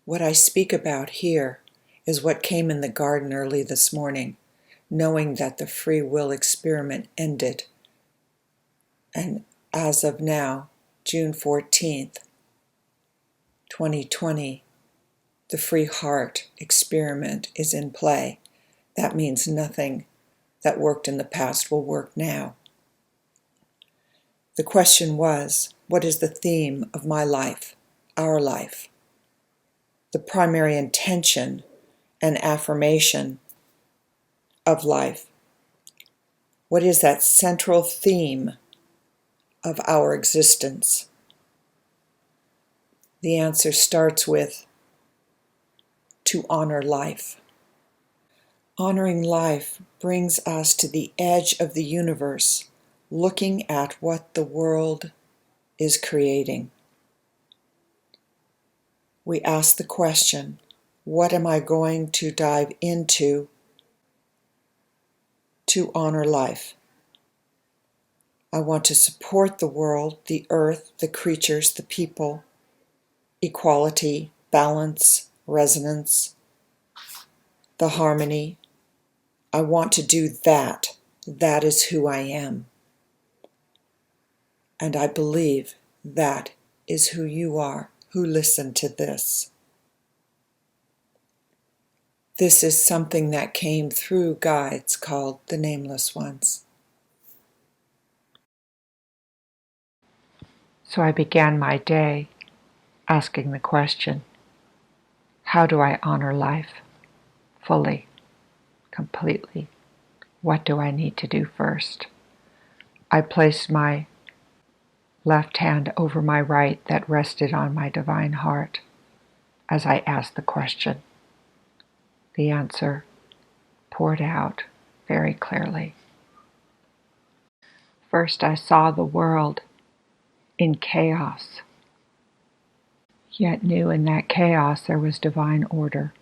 What I speak about here is what came in the garden early this morning, knowing that the free will experiment ended. And as of now, June 14th, 2020, the free heart experiment is in play. That means nothing that worked in the past will work now. The question was, what is the theme of my life, our life? The primary intention and affirmation of life. What is that central theme of our existence? The answer starts with to honor life. Honoring life brings us to the edge of the universe, looking at what the world is creating. We ask the question, what am I going to dive into to honor life? I want to support the world, the earth, the creatures, the people, equality, balance, resonance, the harmony. I want to do that. That is who I am. And I believe that is who you are, who listen to this. This is something that came through guides called the Nameless Ones. So I began my day asking the question, how do I honor life fully, completely? What do I need to do first? I placed my left hand over my right that rested on my divine heart as I asked the question. The answer poured out very clearly. First, I saw the world in chaos, yet knew in that chaos there was divine order,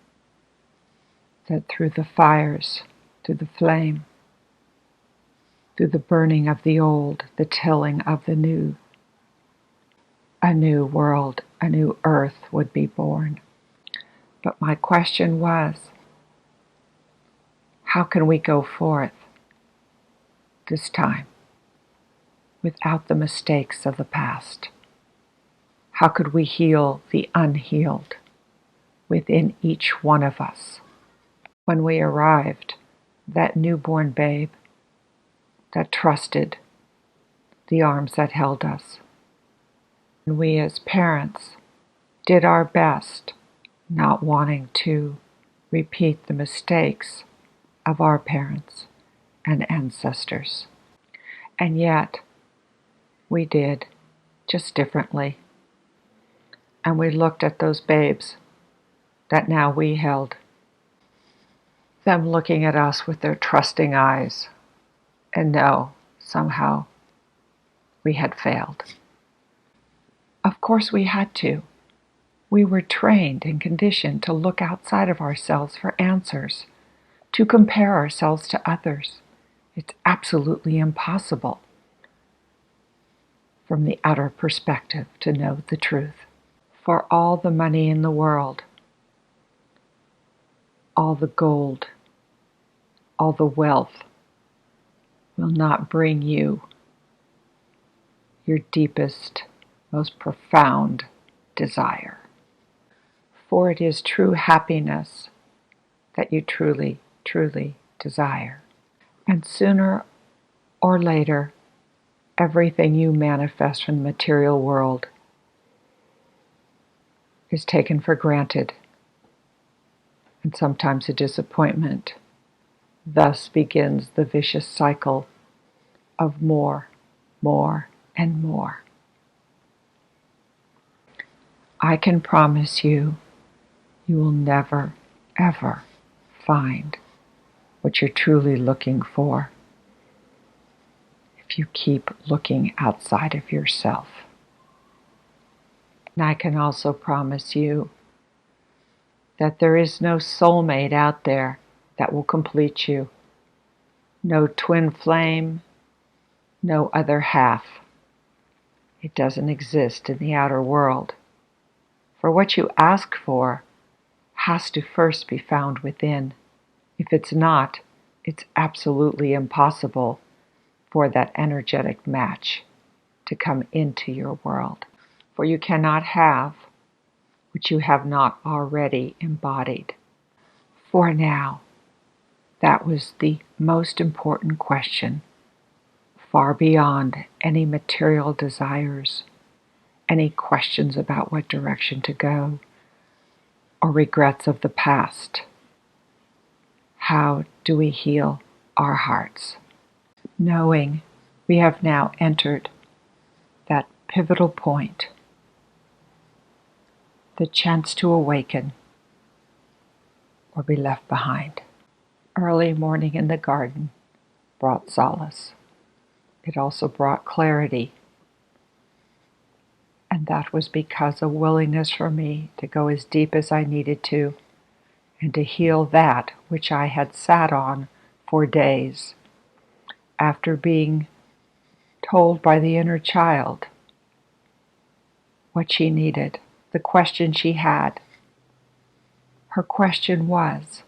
that through the fires, through the flame, through the burning of the old, the tilling of the new, a new world, a new earth would be born. But my question was, how can we go forth this time without the mistakes of the past? How could we heal the unhealed within each one of us? When we arrived, that newborn babe that trusted the arms that held us, and we as parents did our best, not wanting to repeat the mistakes of our parents and ancestors. And yet, we did, just differently. And we looked at those babes that now we held, them looking at us with their trusting eyes, and know somehow we had failed. Of course we had to. We were trained and conditioned to look outside of ourselves for answers, to compare ourselves to others. It's absolutely impossible from the outer perspective to know the truth. For all the money in the world, all the gold, all the wealth will not bring you your deepest, most profound desire. For it is true happiness that you truly, truly desire. And sooner or later, everything you manifest from the material world is taken for granted, and sometimes a disappointment. Thus begins the vicious cycle of more, and more. I can promise you, you will never, ever find what you're truly looking for if you keep looking outside of yourself. And I can also promise you that there is no soulmate out there that will complete you. No twin flame, no other half. It doesn't exist in the outer world. For what you ask for has to first be found within. If it's not, it's absolutely impossible for that energetic match to come into your world. For you cannot have which you have not already embodied. For now, that was the most important question, far beyond any material desires, any questions about what direction to go, or regrets of the past. How do we heal our hearts? Knowing we have now entered that pivotal point, the chance to awaken or be left behind. Early morning in the garden brought solace. It also brought clarity. And that was because of willingness for me to go as deep as I needed to and to heal that which I had sat on for days after being told by the inner child what she needed, the question she had. Her question was,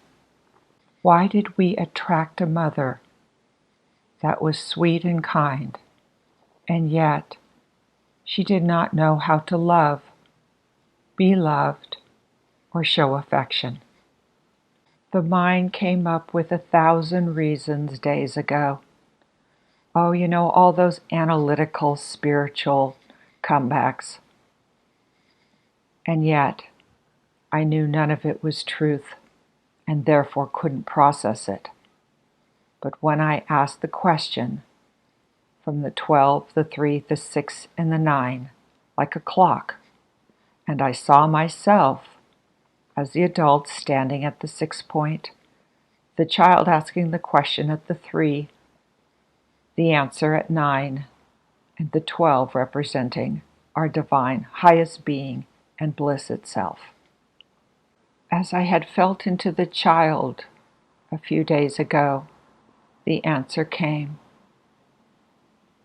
why did we attract a mother that was sweet and kind, and yet she did not know how to love, be loved, or show affection? The mind came up with 1,000 reasons days ago. Oh, all those analytical, spiritual comebacks. And yet, I knew none of it was truth, and therefore couldn't process it. But when I asked the question, from the 12, the 3, the 6, and the 9, like a clock, and I saw myself as the adult standing at the 6 point, the child asking the question at the 3, the answer at 9, and the 12 representing our divine highest being and bliss itself. As I had felt into the child a few days ago, the answer came,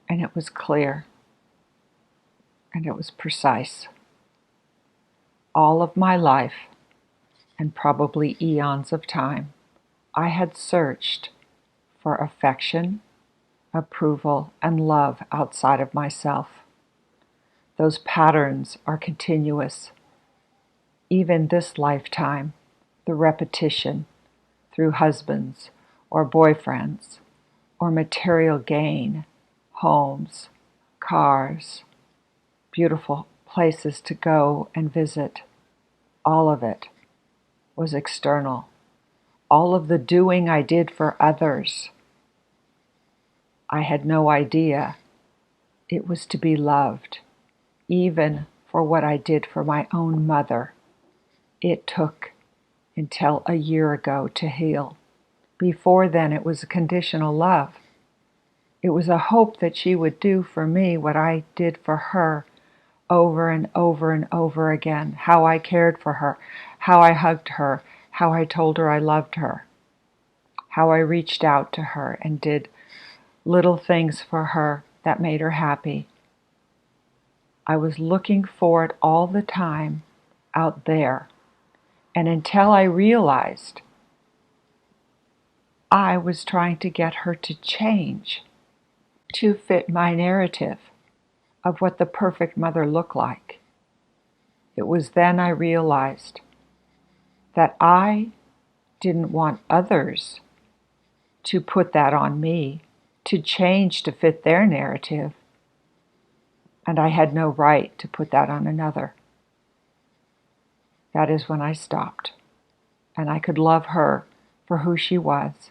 and it was clear, and it was precise. All of my life, and probably eons of time, I had searched for affection, approval, and love outside of myself. Those patterns are continuous. Even this lifetime, the repetition through husbands or boyfriends or material gain, homes, cars, beautiful places to go and visit, all of it was external. All of the doing I did for others, I had no idea it was to be loved, even for what I did for my own mother. It took until a year ago to heal. Before then, it was a conditional love. It was a hope that she would do for me what I did for her over and over and over again, how I cared for her, how I hugged her, how I told her I loved her, how I reached out to her and did little things for her that made her happy. I was looking for it all the time out there. And until I realized I was trying to get her to change, to fit my narrative of what the perfect mother looked like. It was then I realized that I didn't want others to put that on me, to change to fit their narrative, and I had no right to put that on another. That is when I stopped, and I could love her for who she was,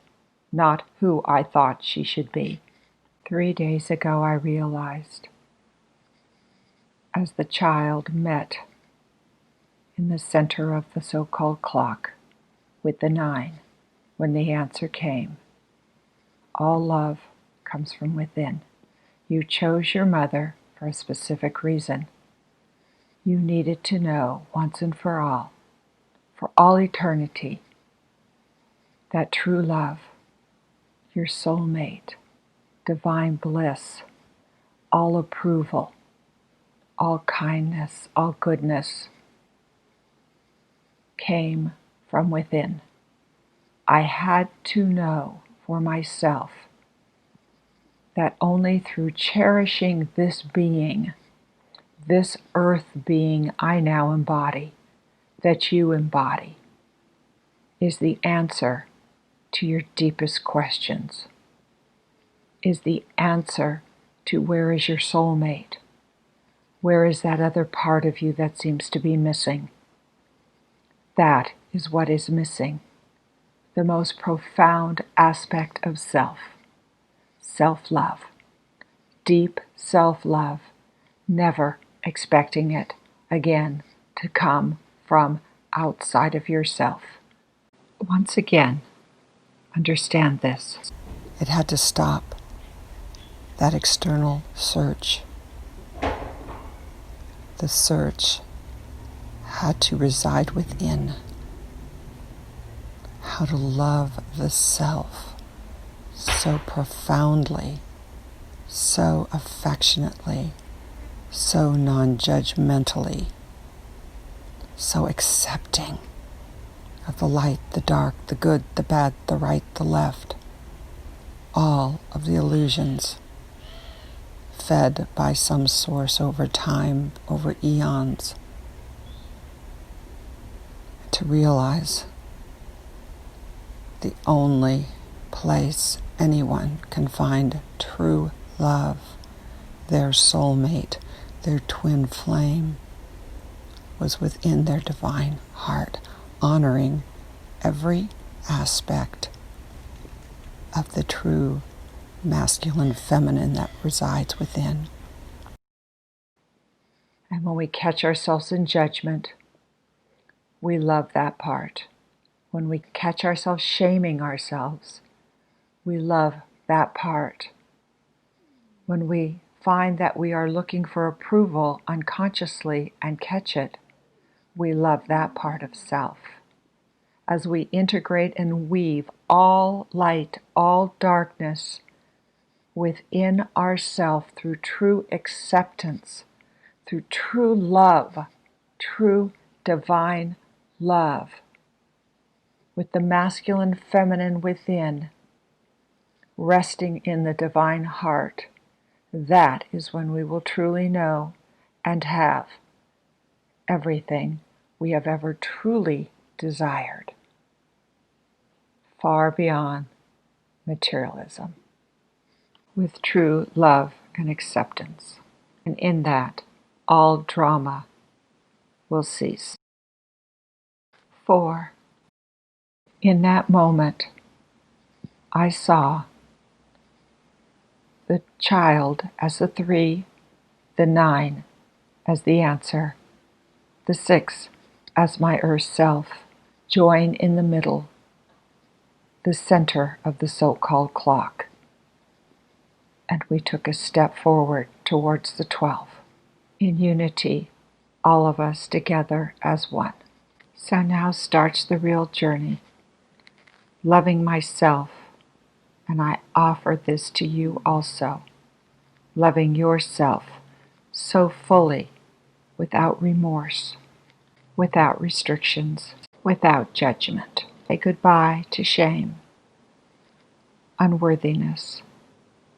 not who I thought she should be. 3 days ago I realized, as the child met in the center of the so-called clock with the 9, when the answer came, all love comes from within. You chose your mother for a specific reason. You needed to know once and for all eternity, that true love, your soulmate, divine bliss, all approval, all kindness, all goodness came from within. I had to know for myself that only through cherishing this being, this earth being I now embody, that you embody, is the answer to your deepest questions, is the answer to where is your soulmate, where is that other part of you that seems to be missing. That is what is missing, the most profound aspect of self, self-love, deep self-love, never expecting it again to come from outside of yourself. Once again, understand this. It had to stop that external search. The search had to reside within. How to love the self so profoundly, so affectionately, so non-judgmentally, so accepting of the light, the dark, the good, the bad, the right, the left, all of the illusions fed by some source over time, over eons, to realize the only place anyone can find true love, their soulmate, their twin flame, was within their divine heart, honoring every aspect of the true masculine feminine that resides within. And when we catch ourselves in judgment, we love that part. When we catch ourselves shaming ourselves, we love that part. When we find that we are looking for approval unconsciously and catch it, we love that part of self. As we integrate and weave all light, all darkness within ourself through true acceptance, through true love, true divine love, with the masculine feminine within, resting in the divine heart, that is when we will truly know and have everything we have ever truly desired, far beyond materialism, with true love and acceptance. And in that, all drama will cease. 4. In that moment, I saw the child as the 3, the 9 as the answer, the 6 as my earth self, join in the middle, the center of the so-called clock. And we took a step forward towards the 12. In unity, all of us together as one. So now starts the real journey, loving myself, and I offer this to you also, loving yourself so fully, without remorse, without restrictions, without judgment. Say goodbye to shame, unworthiness,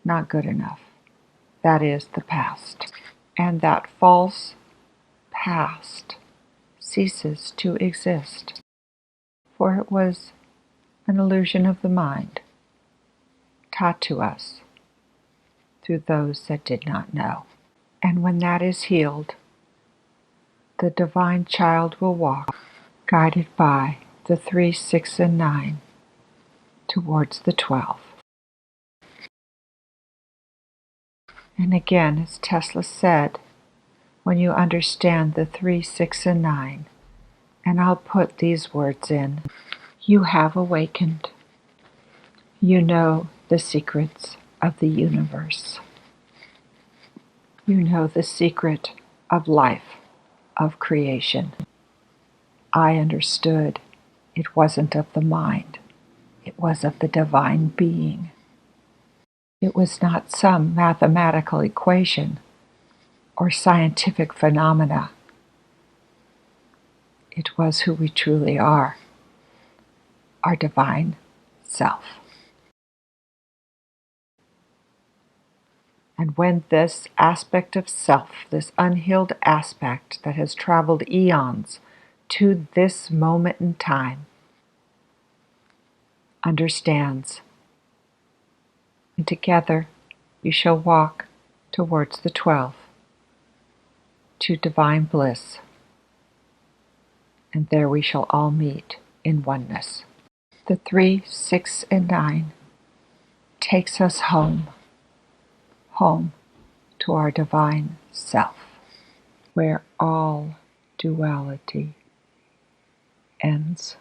not good enough. That is the past. And that false past ceases to exist, for it was an illusion of the mind, taught to us through those that did not know. And when that is healed, the divine child will walk, guided by the 3, 6, and 9, towards the 12. And again, as Tesla said, when you understand the 3, 6, and 9, and I'll put these words in, you have awakened. You know the secrets of the universe. You know the secret of life, of creation. I understood it wasn't of the mind. It was of the divine being. It was not some mathematical equation or scientific phenomena. It was who we truly are, our divine self. And when this aspect of self, this unhealed aspect that has traveled eons to this moment in time, understands, and together you shall walk towards the 12, to divine bliss, and there we shall all meet in oneness. The 3, 6, and 9 takes us home, home to our divine self, where all duality ends.